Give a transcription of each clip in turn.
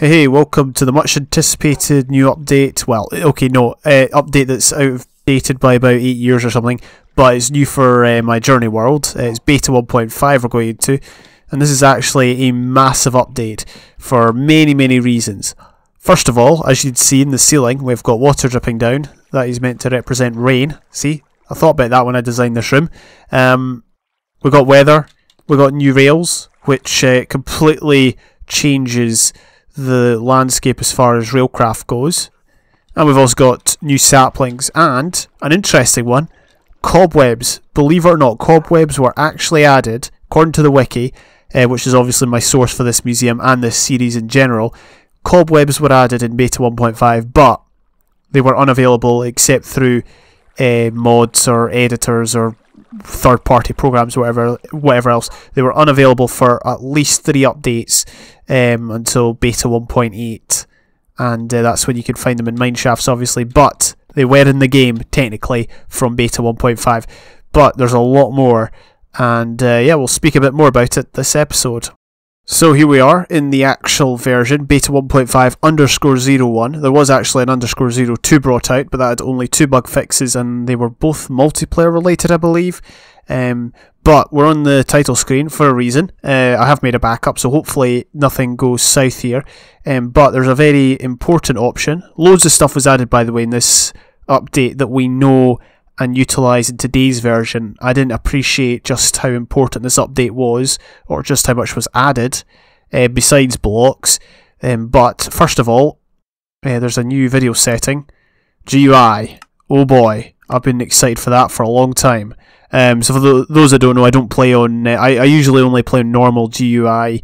Hey, welcome to the much anticipated new update. Well, okay, no, update that's outdated by about 8 years or something, but it's new for my Journey world. It's beta 1.5 we're going into, and this is actually a massive update for many reasons. First of all, as you'd see in the ceiling, we've got water dripping down. That is meant to represent rain. See, I thought about that when I designed this room. We've got weather, we've got new rails, which completely changes the landscape as far as railcraft goes. And we've also got new saplings and an interesting one, cobwebs. Believe it or not, cobwebs were actually added, according to the wiki, which is obviously my source for this museum and this series in general. Cobwebs were added in beta 1.5, but they were unavailable except through mods or editors or third-party programs, whatever else. They were unavailable for at least 3 updates until beta 1.8, and that's when you can find them in mineshafts, obviously. But they were in the game technically from beta 1.5. But there's a lot more, and yeah, we'll speak a bit more about it this episode. So here we are in the actual version, beta 1.5_01. There was actually an _02 brought out, but that had only 2 bug fixes, and they were both multiplayer related, I believe. But we're on the title screen for a reason. I have made a backup, so hopefully nothing goes south here. But there's a very important option. Loads of stuff was added, by the way, in this update that we know and utilise in today's version. I didn't appreciate just how important this update was, or just how much was added, besides blocks. But first of all, there's a new video setting. GUI. Oh boy, I've been excited for that for a long time. So for those that don't know, I don't play on... I usually only play on normal GUI,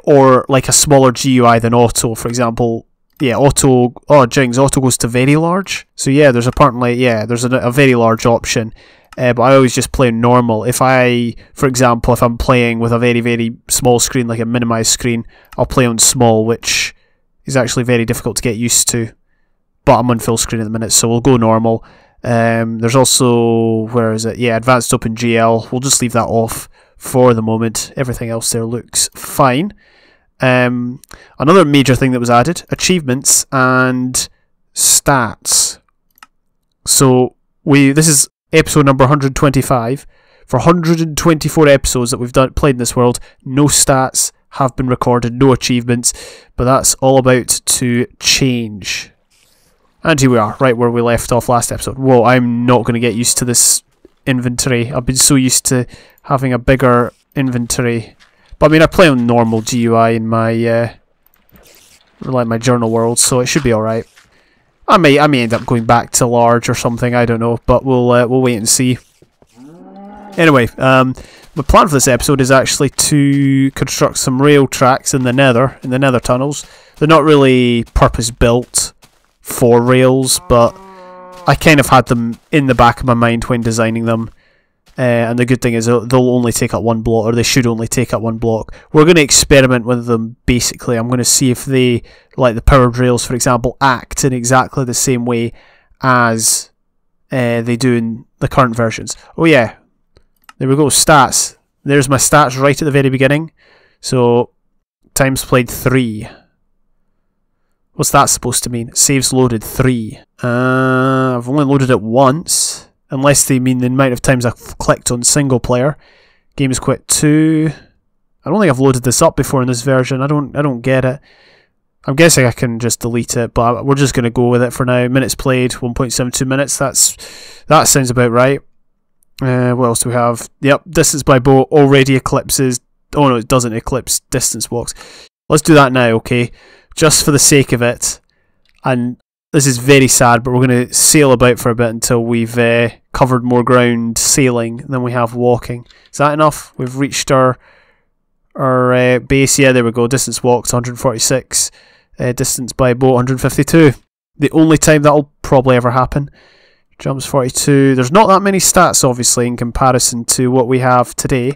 or like a smaller GUI than auto, for example. Yeah, auto... Oh, jings, auto goes to very large. So yeah, there's apparently... Yeah, there's a very large option. But I always just play normal. If for example, if I'm playing with a very small screen, like a minimized screen, I'll play on small, which is actually very difficult to get used to. But I'm on full screen at the minute, so we'll go normal. There's also... Where is it? Yeah, Advanced OpenGL. We'll just leave that off for the moment. Everything else there looks fine. Another major thing that was added, achievements and stats. So this is episode number 125. For 124 episodes that we've played in this world, no stats have been recorded, no achievements, but that's all about to change. And here we are, right where we left off last episode. Whoa, I'm not going to get used to this inventory. I've been so used to having a bigger inventory. But I mean, I play on normal GUI in my my journal world, so it should be all right. I may end up going back to large or something. I don't know, but we'll wait and see. Anyway, my plan for this episode is actually to construct some rail tracks in the Nether tunnels. They're not really purpose built for rails, but I kind of had them in the back of my mind when designing them. And the good thing is they'll only take up 1 block, or they should only take up 1 block. We're going to experiment with them, basically. I'm going to see if they, like the powered rails, for example, act in exactly the same way as they do in the current versions. Oh yeah, there we go, stats. There's my stats right at the very beginning. So, times played 3. What's that supposed to mean? Saves loaded 3. I've only loaded it once. Unless they mean the amount of times I've clicked on single player. Games quit 2. I don't think I've loaded this up before in this version. I don't get it. I'm guessing I can just delete it, but we're just going to go with it for now. Minutes played, 1.72 minutes. That sounds about right. What else do we have? Yep, distance by boat already eclipses... Oh no, it doesn't eclipse distance walks. Let's do that now, okay? Just for the sake of it. And... this is very sad, but we're going to sail about for a bit until we've covered more ground sailing than we have walking. Is that enough? We've reached our base. Yeah, there we go. Distance walked 146. Distance by boat 152. The only time that'll probably ever happen. Jumps 42. There's not that many stats, obviously, in comparison to what we have today.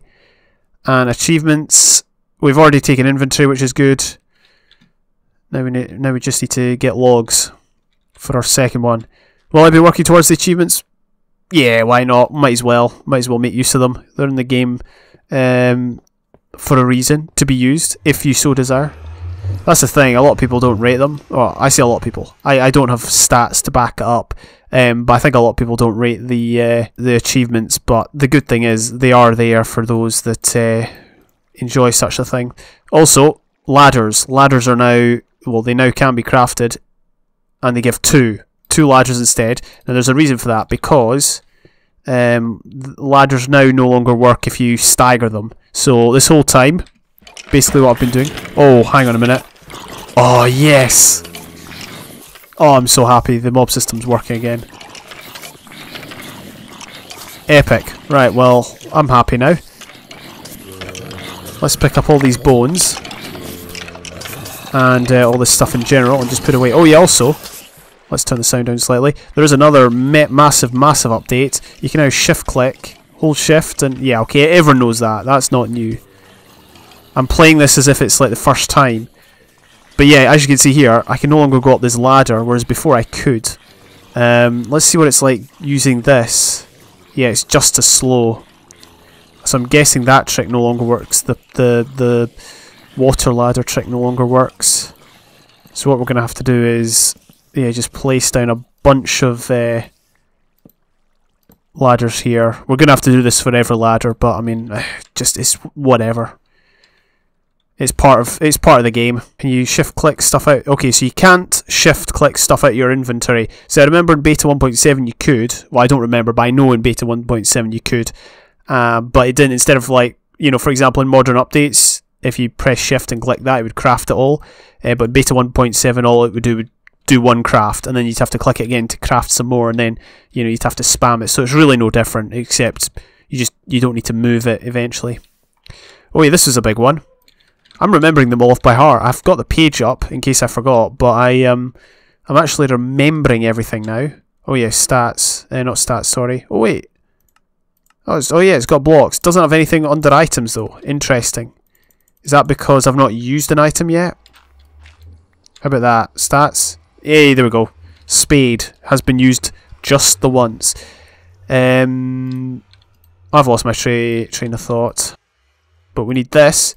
And achievements. We've already taken inventory, which is good. Now we just need to get logs for our second one. Will I be working towards the achievements? Yeah, why not? Might as well make use of them. They're in the game for a reason, to be used, if you so desire. That's the thing, a lot of people don't rate them. Well, I see a lot of people. I don't have stats to back it up, but I think a lot of people don't rate the achievements, but the good thing is they are there for those that enjoy such a thing. Also, ladders. Ladders are now, well, they now can be crafted, and they give two ladders instead. Now there's a reason for that, because ladders now no longer work if you stagger them. So this whole time, basically what I've been doing... Oh, hang on a minute. Oh, yes! Oh, I'm so happy the mob system's working again. Epic. Right, well, I'm happy now. Let's pick up all these bones. And all this stuff in general, and just put away... Oh yeah, also... Let's turn the sound down slightly. There is another massive update. You can now shift click, hold shift, and yeah, okay, everyone knows that. That's not new. I'm playing this as if it's like the first time. But yeah, as you can see here, I can no longer go up this ladder, whereas before I could. Let's see what it's like using this. Yeah, it's just as slow. So I'm guessing that trick no longer works. The water ladder trick no longer works. So what we're going to have to do is... Yeah, just place down a bunch of ladders here. We're going to have to do this for every ladder, but I mean, just it's whatever. It's part of the game. Can you shift click stuff out? Okay, so you can't shift click stuff out of your inventory. So I remember in beta 1.7 you could. Well, I don't remember, but I know in beta 1.7 you could. But it didn't. Instead of, like, you know, for example, in modern updates, if you press shift and click that, it would craft it all. But beta 1.7, all it would do one craft, and then you'd have to click it again to craft some more, and then, you know, you'd have to spam it. So it's really no different, except you don't need to move it eventually. Oh yeah, this is a big one. I'm remembering them all off by heart. I've got the page up in case I forgot, but I'm actually remembering everything now. Oh yeah, stats. Not stats, sorry. Oh wait. Oh yeah, it's got blocks. Doesn't have anything under items though. Interesting. Is that because I've not used an item yet? How about that? Stats. Hey, there we go. Spade has been used just the once. I've lost my train of thought. But we need this.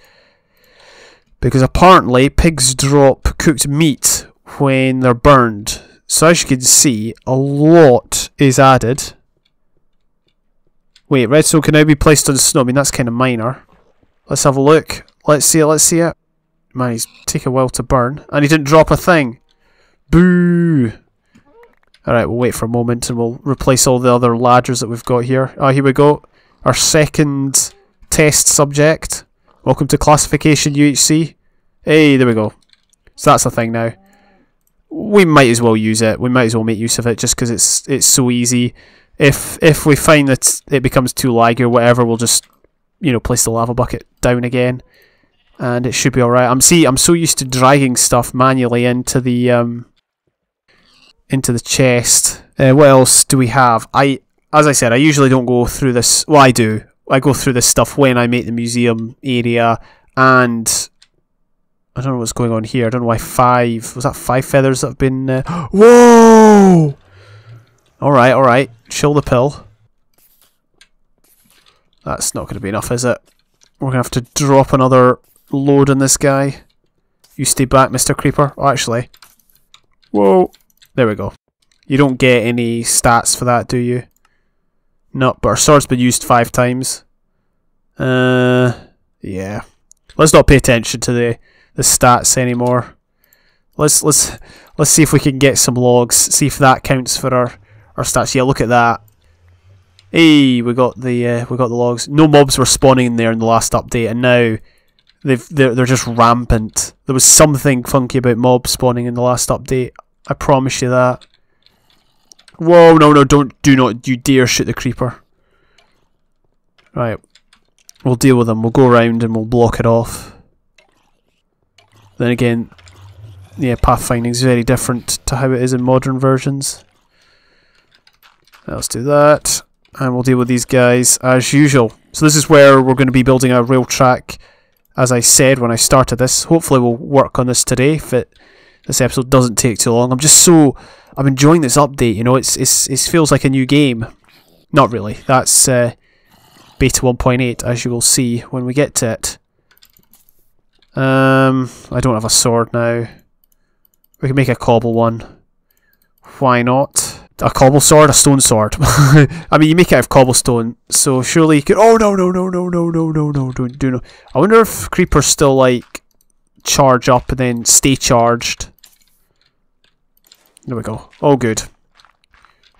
Because apparently pigs drop cooked meat when they're burned. So as you can see, a lot is added. Wait, redstone can now be placed on snow. I mean, that's kind of minor. Let's have a look. Let's see it. Man, he's taking a while to burn. And he didn't drop a thing. Boo! Alright, we'll wait for a moment and we'll replace all the other ladders that we've got here. Oh, here we go. Our second test subject. Welcome to classification UHC. Hey, there we go. So that's the thing now. We might as well use it. We might as well make use of it just because it's so easy. If we find that it becomes too laggy or whatever, we'll just, you know, place the lava bucket down again. And it should be alright. I'm so used to dragging stuff manually into the chest. What else do we have? As I said, I usually don't go through this. Well, I do. I go through this stuff when I make the museum area, and I don't know what's going on here. I don't know why was that 5 feathers that have been... Whoa! Alright. Chill the pill. That's not going to be enough, is it? We're going to have to drop another load on this guy. You stay back, Mr. Creeper. Oh, actually. Whoa. There we go. You don't get any stats for that, do you? No, but our sword's been used 5 times. Yeah. Let's not pay attention to the stats anymore. Let's see if we can get some logs. See if that counts for our stats. Yeah, look at that. Hey, we got the logs. No mobs were spawning in there in the last update, and now they're just rampant. There was something funky about mobs spawning in the last update. I promise you that. Whoa, no, do not you dare shoot the creeper. Right. We'll deal with them. We'll go around and we'll block it off. Then again, yeah, pathfinding is very different to how it is in modern versions. Let's do that. And we'll deal with these guys as usual. So this is where we're going to be building a rail track, as I said when I started this. Hopefully we'll work on this today if this episode doesn't take too long. I'm enjoying this update, you know, it feels like a new game. Not really. That's beta 1.8, as you will see when we get to it. I don't have a sword now. We can make a cobble one. Why not? A cobble sword, a stone sword. I mean, you make it out of cobblestone, so surely you could. Oh no no no no no no no no! Don't do no. I wonder if creepers still like charge up and then stay charged. There we go. Oh good.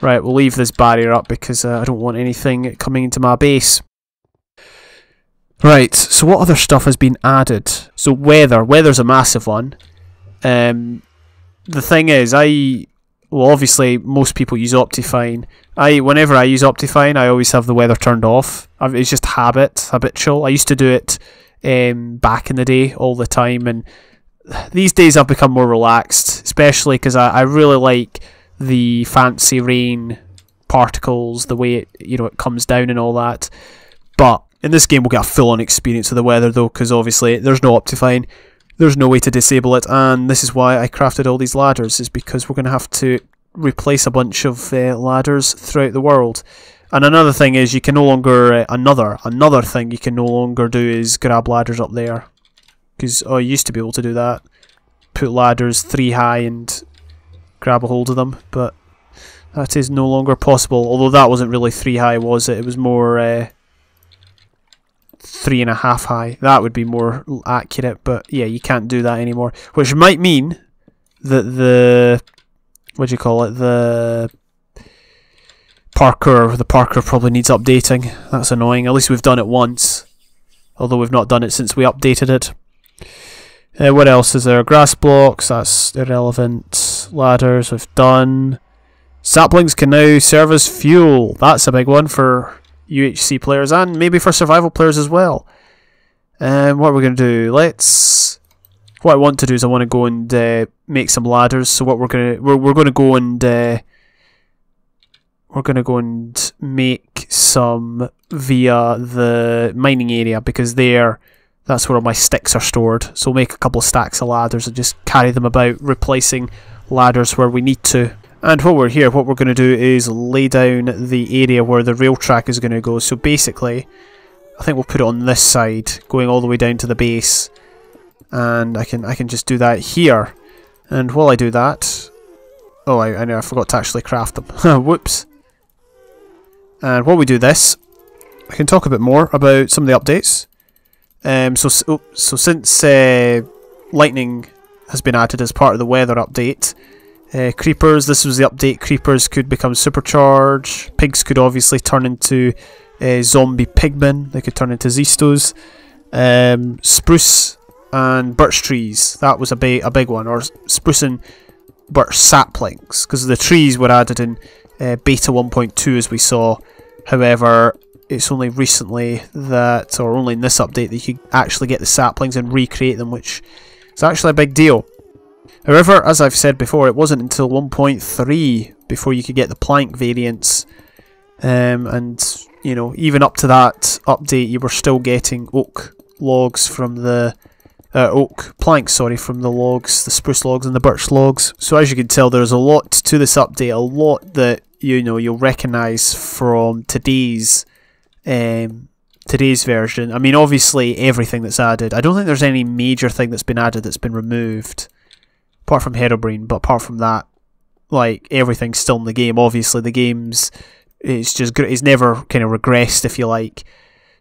Right, we'll leave this barrier up because I don't want anything coming into my base. Right, so what other stuff has been added? So weather. Weather's a massive one. The thing is, well, obviously, most people use Optifine. Whenever I use Optifine, I always have the weather turned off. It's just habitual. I used to do it back in the day all the time, and these days I've become more relaxed, especially because I really like the fancy rain particles, the way it comes down and all that. But in this game, we'll get a full-on experience of the weather, though, because obviously there's no Optifine. There's no way to disable it, and this is why I crafted all these ladders, is because we're going to have to replace a bunch of ladders throughout the world. And another thing is you can no longer, another thing you can no longer do is grab ladders up there. Because I used to be able to do that. Put ladders 3 high and grab a hold of them, but that is no longer possible. Although that wasn't really 3 high, was it? It was more 3.5 high. That would be more accurate, but yeah, you can't do that anymore. Which might mean that the Parker probably needs updating. That's annoying. At least we've done it once, although we've not done it since we updated it. What else is there? Grass blocks, that's irrelevant. Ladders we've done. Saplings can now serve as fuel. That's a big one for UHC players and maybe for survival players as well. What are we going to do? What I want to do is I want to go and make some ladders. So what we're going to go and make some via the mining area, because that's where all my sticks are stored. So we'll make a couple of stacks of ladders and just carry them about, replacing ladders where we need to. And while we're here, what we're going to do is lay down the area where the rail track is going to go. So basically, I think we'll put it on this side, going all the way down to the base. And I can just do that here. And while I do that... Oh, I know, I forgot to actually craft them. Whoops. And while we do this, I can talk a bit more about some of the updates. So since lightning has been added as part of the weather update, creepers, this was the update, creepers could become supercharged, pigs could obviously turn into zombie pigmen, they could turn into Zistos, spruce and birch trees, that was a big one, or spruce and birch saplings, because the trees were added in beta 1.2 as we saw. However, it's only recently that, or only in this update, that you could actually get the saplings and recreate them, which is actually a big deal. However, as I've said before, it wasn't until 1.3 before you could get the plank variants, and even up to that update, you were still getting oak logs from the oak planks, sorry, from the logs, the spruce logs and the birch logs. So as you can tell, there's a lot to this update, a lot that you'll recognise from today's version. I mean, obviously everything that's added. I don't think there's any major thing that's been added that's been removed, apart from Herobrine. But apart from that, like, everything's still in the game. Obviously, the game's it's never kind of regressed, if you like.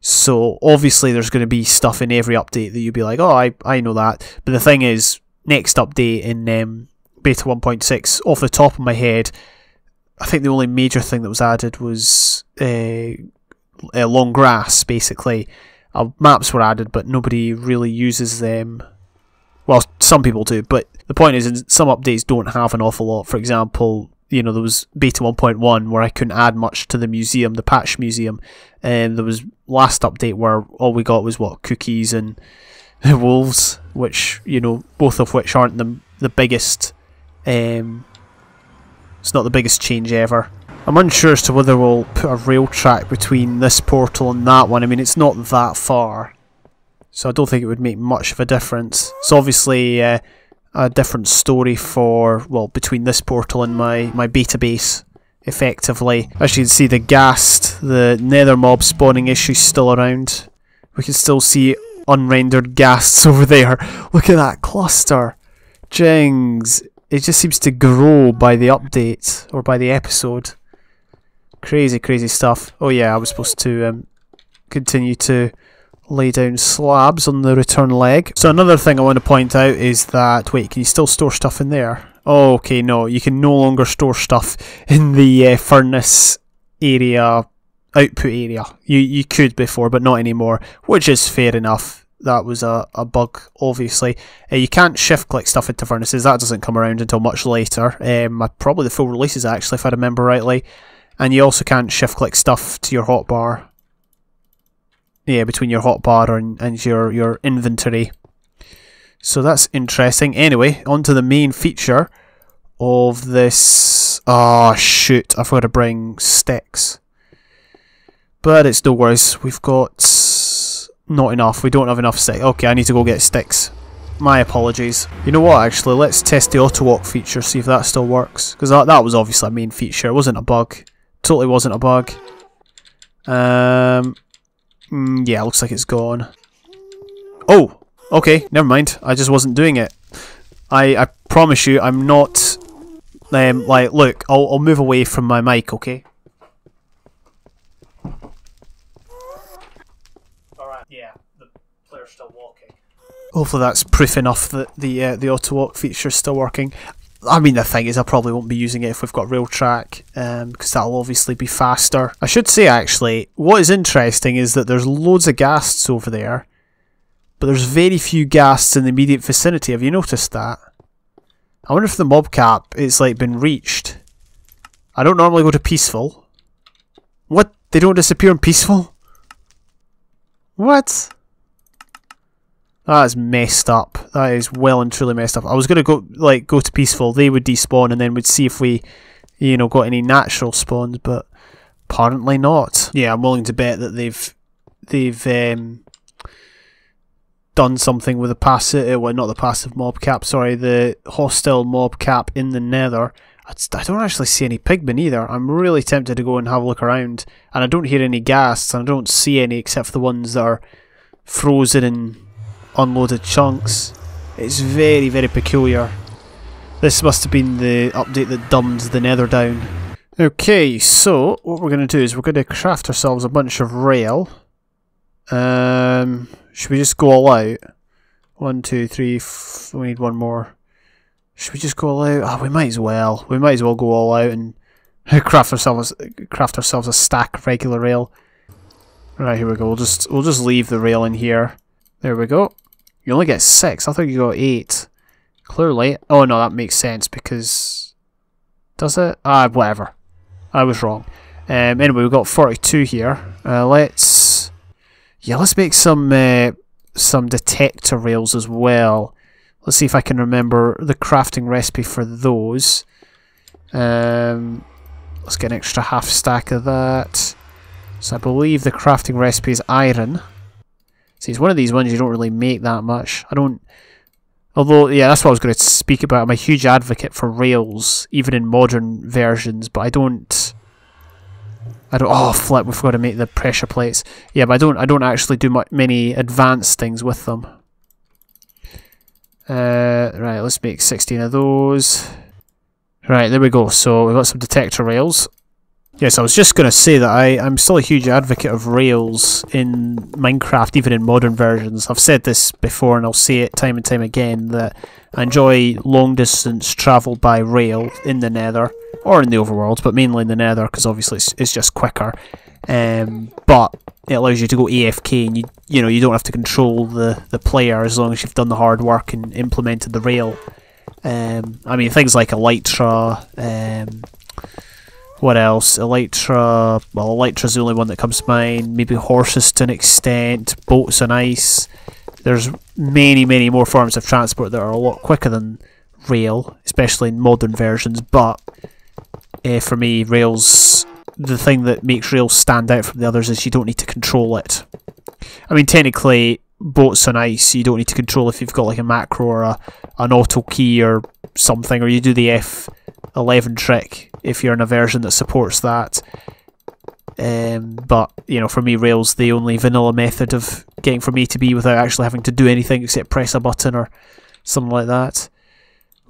So obviously, there's going to be stuff in every update that you'll be like, oh, I know that. But the thing is, next update in beta 1.6, off the top of my head, I think the only major thing that was added was long grass, basically. Maps were added, but nobody really uses them. Well, some people do, but the point is, some updates don't have an awful lot. For example, there was beta 1.1 where I couldn't add much to the museum, the patch museum, and there was last update where all we got was cookies and wolves, which both of which aren't the biggest. It's not the biggest change ever. I'm unsure as to whether we'll put a rail track between this portal and that one. I mean, it's not that far, so I don't think it would make much of a difference. It's obviously a different story between this portal and my beta base, effectively. As you can see, the nether mob spawning issue still around. We can still see unrendered ghasts over there. Look at that cluster. Jings. It just seems to grow by the update, or by the episode. Crazy, crazy stuff. Oh yeah, I was supposed to continue to lay down slabs on the return leg. So another thing I want to point out is that, wait, can you still store stuff in there? Oh, okay, no, you can no longer store stuff in the furnace area, output area. You could before, but not anymore, which is fair enough. That was a bug, obviously. You can't shift click stuff into furnaces. That doesn't come around until much later. Probably the full releases, actually, if I remember rightly. And you also can't shift click stuff to your hotbar. Yeah, between your hotbar and your inventory. So that's interesting. Anyway, on to the main feature of this. Oh, shoot. I forgot to bring sticks. But it's no worries. We've got not enough. We don't have enough sticks. Okay, I need to go get sticks. My apologies. You know what, actually? Let's test the auto walk feature, see if that still works. Because that was obviously a main feature. It wasn't a bug. Totally wasn't a bug. Yeah, looks like it's gone. Oh! Okay, never mind. I just wasn't doing it. I promise you, I'm not... like, look, I'll move away from my mic, okay? Alright, yeah, the player's still walking. Hopefully that's proof enough that the auto walk feature is still working. I mean, the thing is, I probably won't be using it if we've got rail track, because that'll obviously be faster. I should say, actually, what is interesting is that there's loads of ghasts over there, but there's very few ghasts in the immediate vicinity. Have you noticed that? I wonder if the mob cap is like been reached. I don't normally go to peaceful. What? They don't disappear in peaceful? What? That is messed up. That is well and truly messed up. I was gonna go to peaceful. They would despawn, and then we'd see if we, you know, got any natural spawns. But apparently not. Yeah, I'm willing to bet that they've done something with the passive. Well, not the passive mob cap. Sorry, the hostile mob cap in the Nether. I don't actually see any pigmen either. I'm really tempted to go and have a look around, and I don't hear any ghasts, and I don't see any except for the ones that are frozen in unloaded chunks. It's very, very peculiar. This must have been the update that dumbed the Nether down. Okay, so what we're going to do is we're going to craft ourselves a bunch of rail. Should we just go all out? 1, 2, 3, we need one more. Should we just go all out? Ah, we might as well. We might as well go all out and craft ourselves a stack of regular rail. Right, here we go. We'll just leave the rail in here. There we go. You only get 6. I thought you got 8. Clearly. Oh no, that makes sense because... Does it? Ah, whatever. I was wrong. Anyway, we've got 42 here. Let's make some detector rails as well. Let's see if I can remember the crafting recipe for those. Let's get an extra half stack of that. So I believe the crafting recipe is iron. See, it's one of these ones you don't really make that much. Although, yeah, that's what I was going to speak about. I'm a huge advocate for rails, even in modern versions, but I don't... Oh, flip, we forgot to make the pressure plates. Yeah, but I don't actually do many advanced things with them. Right, let's make 16 of those. Right, there we go. So we've got some detector rails. Yes, I was just going to say that I'm still a huge advocate of rails in Minecraft, even in modern versions. I've said this before and I'll say it time and time again, that I enjoy long distance travel by rail in the Nether, or in the overworld, but mainly in the Nether, because obviously it's just quicker. But it allows you to go AFK, and you don't have to control the player as long as you've done the hard work and implemented the rail. I mean, things like Elytra, what else? Elytra, well, Elytra's the only one that comes to mind. Maybe horses to an extent, boats on ice. There's many, many more forms of transport that are a lot quicker than rail, especially in modern versions, but for me, rails, the thing that makes rails stand out from the others is you don't need to control it. I mean, technically, boats on ice, you don't need to control if you've got like a macro or an auto key or something, or you do the F11 trick if you're in a version that supports that. But, you know, for me, rail's the only vanilla method of getting from A to B without actually having to do anything except press a button or something like that.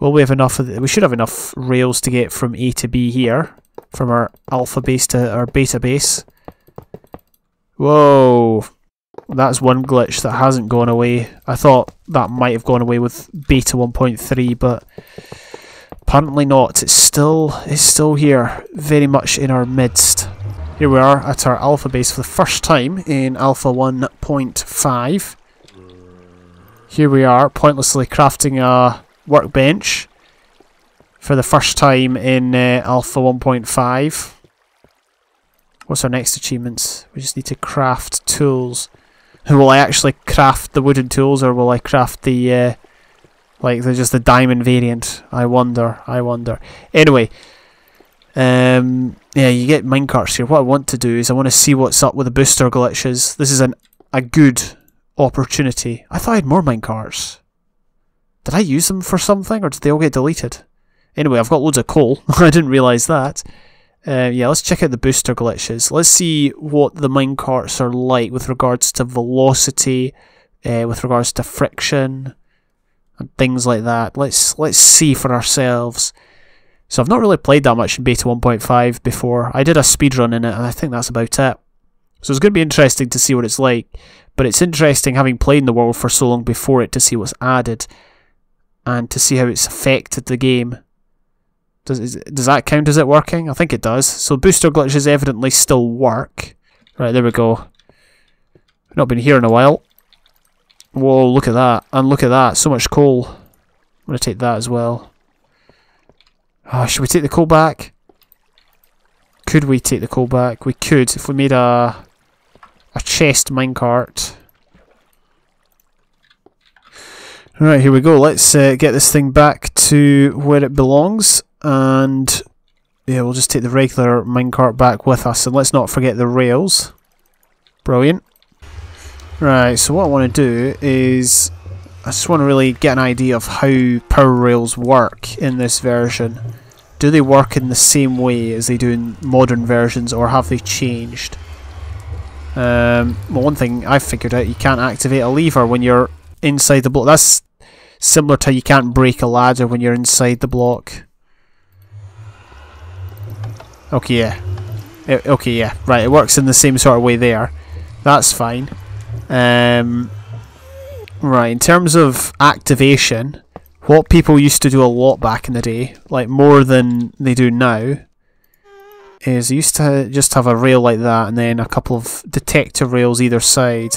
Well, we have enough of we should have enough rails to get from A to B here, from our alpha base to our beta base. Whoa, that's one glitch that hasn't gone away. I thought that might have gone away with beta 1.3, but apparently not. It's still here, very much in our midst. Here we are at our alpha base for the first time in alpha 1.5. Here we are, pointlessly crafting a workbench for the first time in alpha 1.5. What's our next achievements? We just need to craft tools. Will I actually craft the wooden tools, or will I craft the just the diamond variant? I wonder. Anyway, yeah, you get minecarts here. What I want to do is I want to see what's up with the booster glitches. This is a good opportunity. I thought I had more minecarts. Did I use them for something, or did they all get deleted? Anyway, I've got loads of coal. I didn't realise that. Yeah, let's check out the booster glitches. Let's see what the minecarts are like with regards to velocity, with regards to friction, and things like that. Let's see for ourselves. So I've not really played that much in beta 1.5 before. I did a speedrun in it, and I think that's about it. So it's going to be interesting to see what it's like. But it's interesting, having played in the world for so long before it, to see what's added and to see how it's affected the game. Does that count as it working? I think it does. So booster glitches evidently still work. Right, there we go. Not been here in a while. Whoa, look at that. And look at that. So much coal. I'm going to take that as well. Oh, should we take the coal back? Could we take the coal back? We could if we made a chest minecart. Right, here we go. Let's get this thing back to where it belongs. And yeah, we'll just take the regular minecart back with us. And let's not forget the rails. Brilliant. Right, so what I want to do is I just want to really get an idea of how power rails work in this version. Do they work in the same way as they do in modern versions, or have they changed? Well, one thing I've figured out, you can't activate a lever when you're inside the block. That's similar to how you can't break a ladder when you're inside the block. Okay, yeah. Okay, yeah. Right, it works in the same sort of way there. That's fine. Right, in terms of activation, what people used to do a lot back in the day, like more than they do now, is they used to just have a rail like that and then a couple of detector rails either side.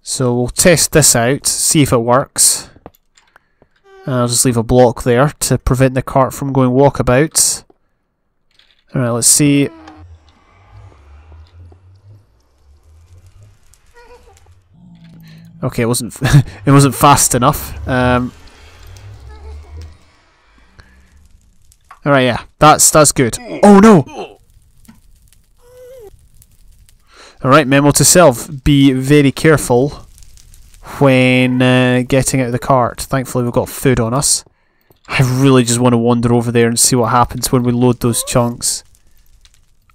So we'll test this out, see if it works. I'll just leave a block there to prevent the cart from going walkabouts. Alright, let's see. Okay, it wasn't it wasn't fast enough. Alright, yeah, that's good. Oh no! Alright, memo to self: be very careful when getting out of the cart. Thankfully, we've got food on us. I really just want to wander over there and see what happens when we load those chunks.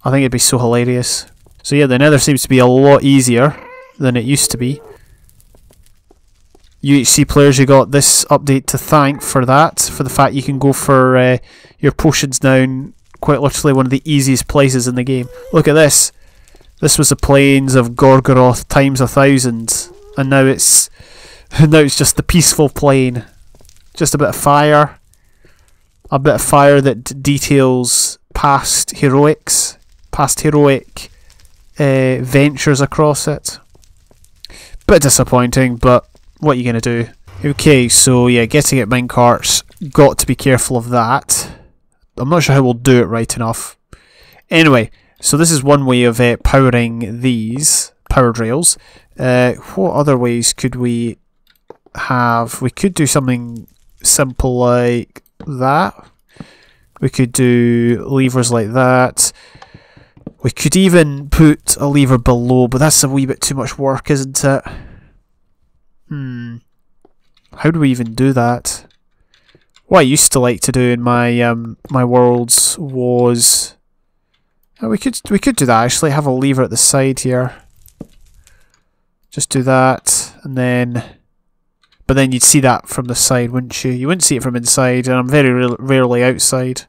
I think it'd be so hilarious. So yeah, the nether seems to be a lot easier than it used to be. UHC players, you got this update to thank for that, for the fact you can go for your potions down quite literally one of the easiest places in the game. Look at this. This was the plains of Gorgoroth times 1,000, and now it's just the peaceful plain. Just a bit of fire. A bit of fire that details past heroic ventures across it. Bit disappointing, but what are you going to do? Okay, so yeah, getting at minecarts, got to be careful of that. I'm not sure how we'll do it right enough. Anyway, so this is one way of powering these powered rails. What other ways could we have? We could do something simple like that. We could do levers like that. We could even put a lever below, but that's a wee bit too much work, isn't it? How do we even do that? What I used to like to do in my my worlds was We could do that actually. Have a lever at the side here. Just do that, and then. But then you'd see that from the side, wouldn't you? You wouldn't see it from inside, and I'm very rarely outside.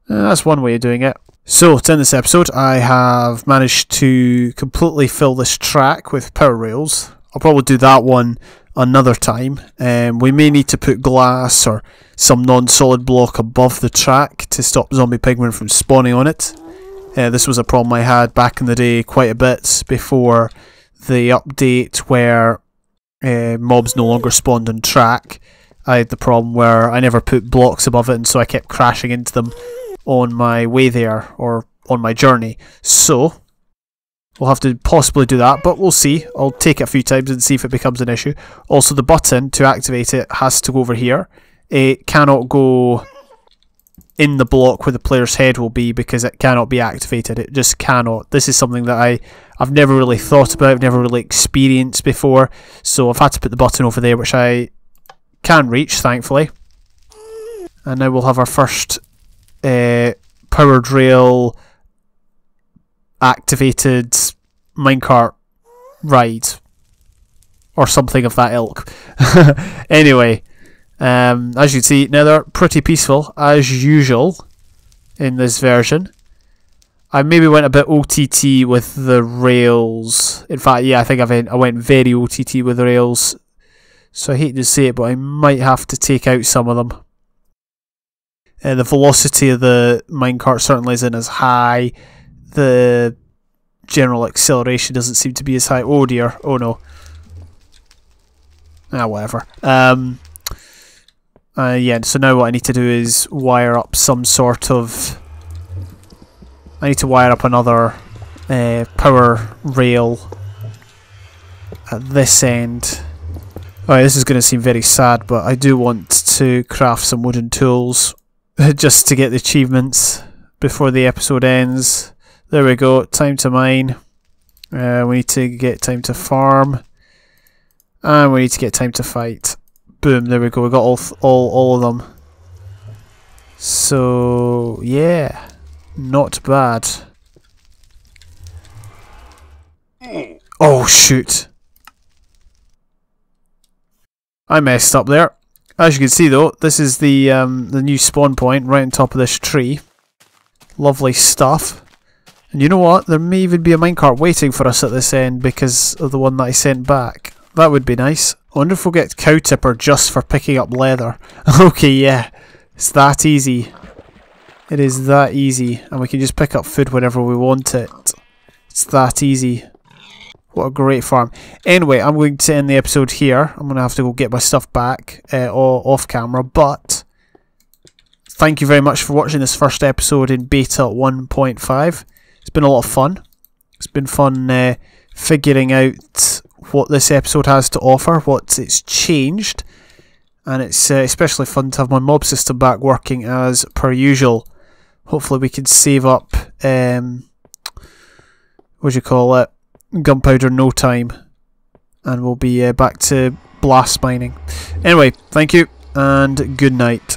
That's one way of doing it. So, to end this episode, I have managed to completely fill this track with power rails. I'll probably do that one another time. We may need to put glass or some non-solid block above the track to stop zombie pigmen from spawning on it. This was a problem I had back in the day quite a bit before the update where mobs no longer spawned on track. I had the problem where I never put blocks above it, and so I kept crashing into them on my way there or on my journey. So we'll have to possibly do that, but we'll see. I'll take it a few times and see if it becomes an issue. Also, the button to activate it has to go over here. It cannot go in the block where the player's head will be because it cannot be activated. It just cannot. This is something that I've never really thought about, I've never really experienced before, so I've had to put the button over there, which I can reach, thankfully. And now we'll have our first powered rail activated minecart ride, or something of that ilk. Anyway, as you can see, Nether, pretty peaceful as usual in this version. I maybe went a bit OTT with the rails. In fact, yeah, I think I went very OTT with the rails. So I hate to say it, but I might have to take out some of them. The velocity of the minecart certainly isn't as high. The general acceleration doesn't seem to be as high. Oh dear, oh no. Whatever. Yeah, so now what I need to do is wire up some sort of... I need to wire up another power rail at this end. Alright, this is going to seem very sad, but I do want to craft some wooden tools just to get the achievements before the episode ends. There we go, time to mine. We need to get time to farm. And we need to get time to fight. Boom, there we go, we got all of them. So, yeah, not bad. Oh, shoot. I messed up there. As you can see though, this is the new spawn point right on top of this tree. Lovely stuff. And you know what? There may even be a minecart waiting for us at this end because of the one that I sent back. That would be nice. I wonder if we'll get cow tipper just for picking up leather. Okay, yeah. It's that easy. It is that easy. And we can just pick up food whenever we want it. It's that easy. What a great farm. Anyway, I'm going to end the episode here. I'm going to have to go get my stuff back off camera. But thank you very much for watching this first episode in Beta 1.5. It's been a lot of fun. It's been fun figuring out what this episode has to offer, what it's changed. And it's especially fun to have my mob system back working as per usual. Hopefully we can save up, what do you call it, gunpowder in no time. And we'll be back to blast mining. Anyway, thank you and good night.